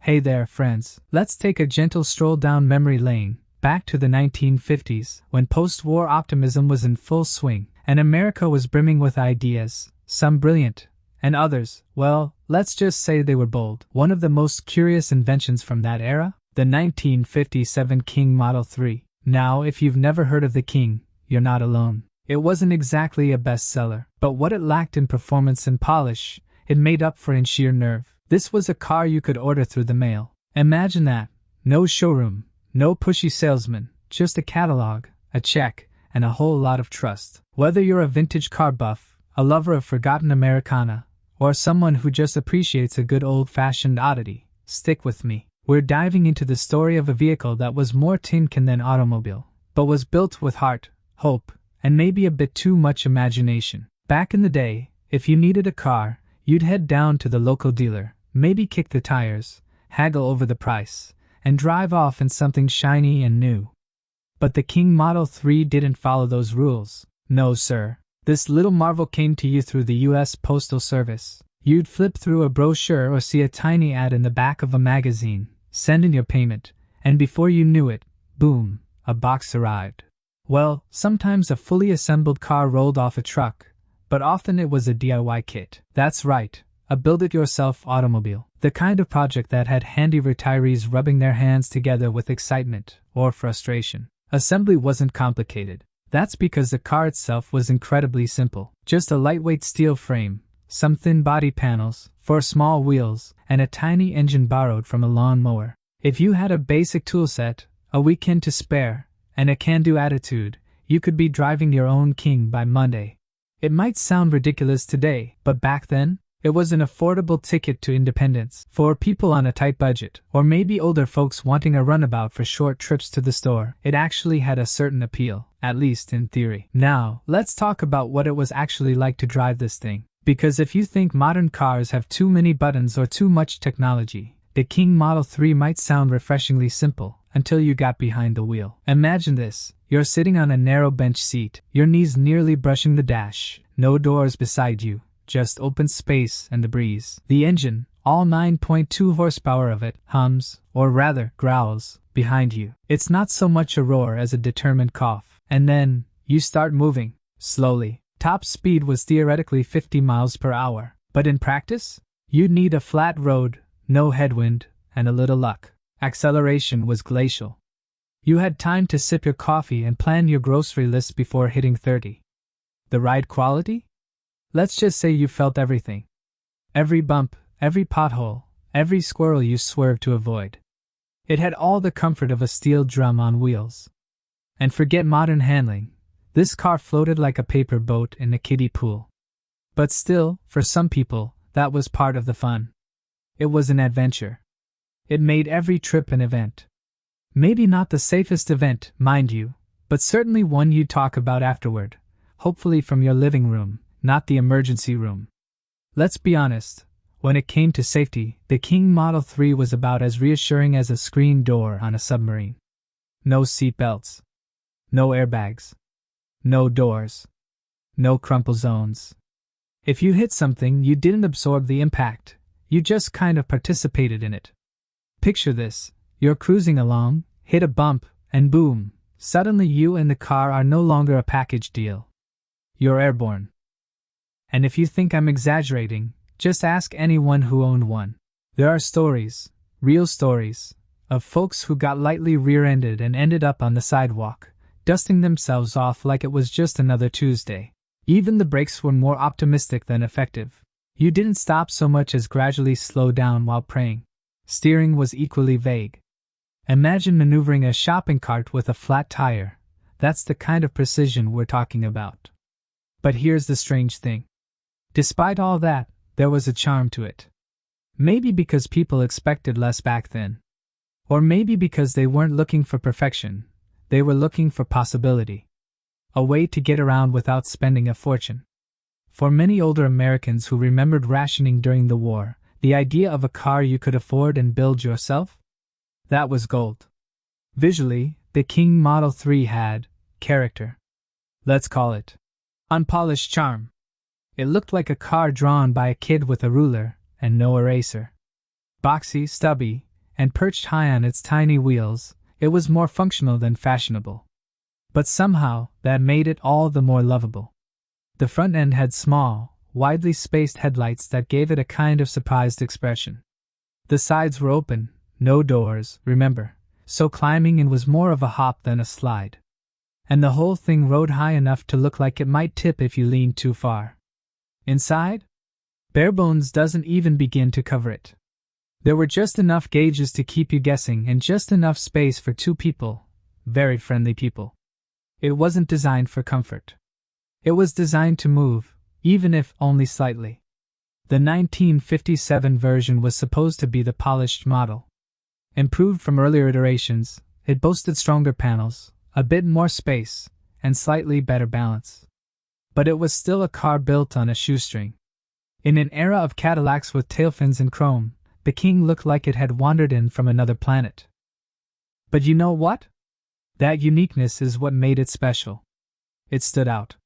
Hey there, friends. Let's take a gentle stroll down memory lane, back to the 1950s, when post-war optimism was in full swing, and America was brimming with ideas, some brilliant, and others, well, let's just say they were bold. One of the most curious inventions from that era? The 1957 King Model 3. Now, if you've never heard of the King, you're not alone. It wasn't exactly a bestseller, but what it lacked in performance and polish, it made up for in sheer nerve. This was a car you could order through the mail. Imagine that. No showroom, no pushy salesman, just a catalog, a check, and a whole lot of trust. Whether you're a vintage car buff, a lover of forgotten Americana, or someone who just appreciates a good old-fashioned oddity, stick with me. We're diving into the story of a vehicle that was more tin can than automobile, but was built with heart, hope, and maybe a bit too much imagination. Back in the day, if you needed a car, you'd head down to the local dealer, maybe kick the tires, haggle over the price, and drive off in something shiny and new. But the King Model 3 didn't follow those rules. No, sir. This little marvel came to you through the U.S. Postal Service. You'd flip through a brochure or see a tiny ad in the back of a magazine, send in your payment, and before you knew it, boom, a box arrived. Well, sometimes a fully assembled car rolled off a truck, but often it was a DIY kit. That's right, a build-it-yourself automobile. The kind of project that had handy retirees rubbing their hands together with excitement or frustration. Assembly wasn't complicated. That's because the car itself was incredibly simple. Just a lightweight steel frame, some thin body panels, 4 small wheels, and a tiny engine borrowed from a lawn mower. If you had a basic toolset, a weekend to spare, and a can-do attitude, you could be driving your own King by Monday. It might sound ridiculous today, but back then, it was an affordable ticket to independence for people on a tight budget, or maybe older folks wanting a runabout for short trips to the store. It actually had a certain appeal, at least in theory. Now, let's talk about what it was actually like to drive this thing. Because if you think modern cars have too many buttons or too much technology, the King Model 3 might sound refreshingly simple until you got behind the wheel. Imagine this. You're sitting on a narrow bench seat, your knees nearly brushing the dash, no doors beside you, just open space and the breeze. The engine, all 9.2 horsepower of it, hums, or rather, growls, behind you. It's not so much a roar as a determined cough. And then, you start moving, slowly. Top speed was theoretically 50 miles per hour, but in practice, you'd need a flat road, no headwind, and a little luck. Acceleration was glacial. You had time to sip your coffee and plan your grocery list before hitting 30. The ride quality? Let's just say you felt everything. Every bump, every pothole, every squirrel you swerved to avoid. It had all the comfort of a steel drum on wheels. And forget modern handling. This car floated like a paper boat in a kiddie pool. But still, for some people, that was part of the fun. It was an adventure. It made every trip an event. Maybe not the safest event, mind you, but certainly one you'd talk about afterward, hopefully from your living room, not the emergency room. Let's be honest, when it came to safety, the King Model 3 was about as reassuring as a screen door on a submarine. No seat belts. No airbags. No doors. No crumple zones. If you hit something, you didn't absorb the impact, you just kind of participated in it. Picture this, you're cruising along, hit a bump, and boom, suddenly you and the car are no longer a package deal. You're airborne. And if you think I'm exaggerating, just ask anyone who owned one. There are stories, real stories, of folks who got lightly rear-ended and ended up on the sidewalk, dusting themselves off like it was just another Tuesday. Even the brakes were more optimistic than effective. You didn't stop so much as gradually slow down while praying. Steering was equally vague. Imagine maneuvering a shopping cart with a flat tire. That's the kind of precision we're talking about. But here's the strange thing. Despite all that, there was a charm to it. Maybe because people expected less back then. Or maybe because they weren't looking for perfection. They were looking for possibility. A way to get around without spending a fortune. For many older Americans who remembered rationing during the war, the idea of a car you could afford and build yourself? That was gold. Visually, the King Model 3 had character. Let's call it unpolished charm. It looked like a car drawn by a kid with a ruler and no eraser. Boxy, stubby, and perched high on its tiny wheels, it was more functional than fashionable. But somehow, that made it all the more lovable. The front end had small, widely spaced headlights that gave it a kind of surprised expression. The sides were open, no doors, remember, so climbing in was more of a hop than a slide. And the whole thing rode high enough to look like it might tip if you leaned too far. Inside? Barebones doesn't even begin to cover it. There were just enough gauges to keep you guessing and just enough space for two people, very friendly people. It wasn't designed for comfort. It was designed to move, even if only slightly. The 1957 version was supposed to be the polished model. Improved from earlier iterations, it boasted stronger panels, a bit more space, and slightly better balance. But it was still a car built on a shoestring. In an era of Cadillacs with tailfins and chrome, the King looked like it had wandered in from another planet. But you know what? That uniqueness is what made it special. It stood out.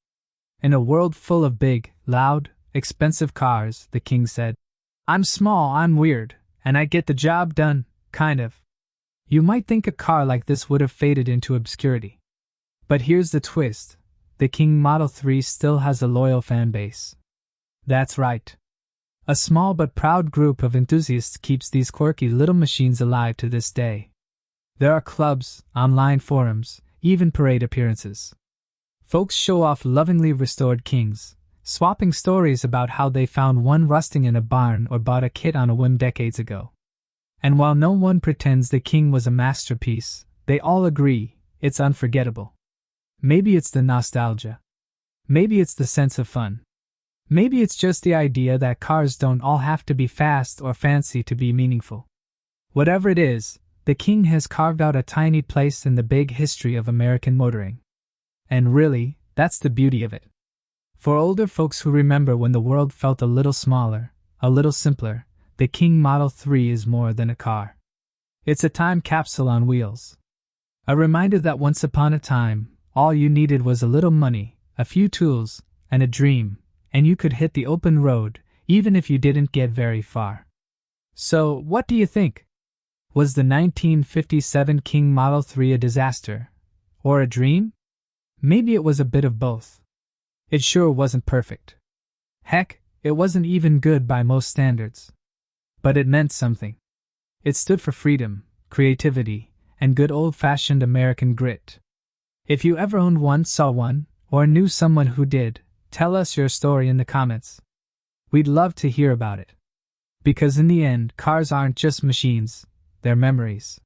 In a world full of big, loud, expensive cars, the King said, "I'm small, I'm weird, and I get the job done, kind of." You might think a car like this would have faded into obscurity. But here's the twist. The King Model 3 still has a loyal fan base. That's right. A small but proud group of enthusiasts keeps these quirky little machines alive to this day. There are clubs, online forums, even parade appearances. Folks show off lovingly restored Kings, swapping stories about how they found one rusting in a barn or bought a kit on a whim decades ago. And while no one pretends the King was a masterpiece, they all agree it's unforgettable. Maybe it's the nostalgia. Maybe it's the sense of fun. Maybe it's just the idea that cars don't all have to be fast or fancy to be meaningful. Whatever it is, the King has carved out a tiny place in the big history of American motoring. And really, that's the beauty of it. For older folks who remember when the world felt a little smaller, a little simpler, the King Model 3 is more than a car. It's a time capsule on wheels. A reminder that once upon a time, all you needed was a little money, a few tools, and a dream, and you could hit the open road, even if you didn't get very far. So, what do you think? Was the 1957 King Model 3 a disaster? Or a dream? Maybe it was a bit of both. It sure wasn't perfect. Heck, it wasn't even good by most standards. But it meant something. It stood for freedom, creativity, and good old-fashioned American grit. If you ever owned one, saw one, or knew someone who did, tell us your story in the comments. We'd love to hear about it. Because in the end, cars aren't just machines, they're memories.